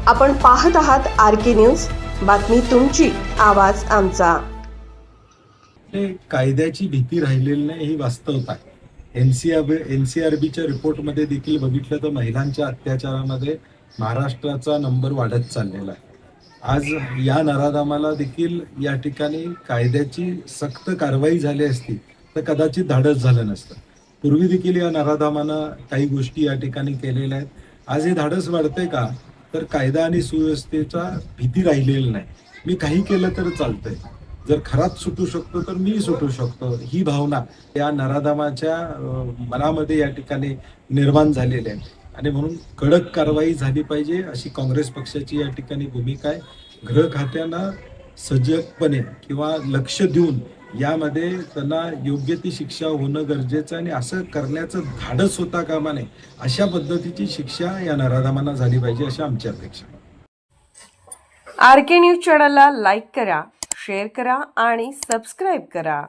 आपण पाहत आहात RK न्यूज, बातमी तुमची, आवाज आमचा। कायद्याची भीती राहिलेली नाही ही वास्तवता आहे। NCRBच्या रिपोर्टमध्ये देखील बघितलं तर महिलांच्या अत्याचारामध्ये महाराष्ट्राचा नंबर वाढत चाललेला आहे। आज या नराधामाला देखील या ठिकाणी कायद्याची सक्त कारवाई झाली असती तर कदाचित धाडस झालं नसतं। पूर्वी देखील या नराधामानं काही गोष्टी या ठिकाणी केलेल्या आहेत। आज हे धाडस वाढतंय का, तर कायदा आणि सुव्यवस्थेचा भीती राहिलेली नाही। मी काही केलं तर चालतंय, जर खरात सुटू शकतो तर मी सुटू शकतो, ही भावना या नराधामाच्या मनामध्ये या ठिकाणी निर्माण झालेली आहे। आणि म्हणून कडक कारवाई झाली पाहिजे अशी काँग्रेस पक्षाची या ठिकाणी भूमिका आहे। गृह खात्यानं सजगपणे किंवा लक्ष देऊन यामध्ये त्यांना योग्य ती शिक्षा होणं गरजेचं आहे आणि असं करण्याचं धाडस होता कामा नये, अशा पद्धतीची शिक्षा या नराधामांना झाली पाहिजे अशी आमची अपेक्षा आहे। RK न्यूज चॅनलला लाईक करा, शेअर करा आणि सबस्क्राईब करा।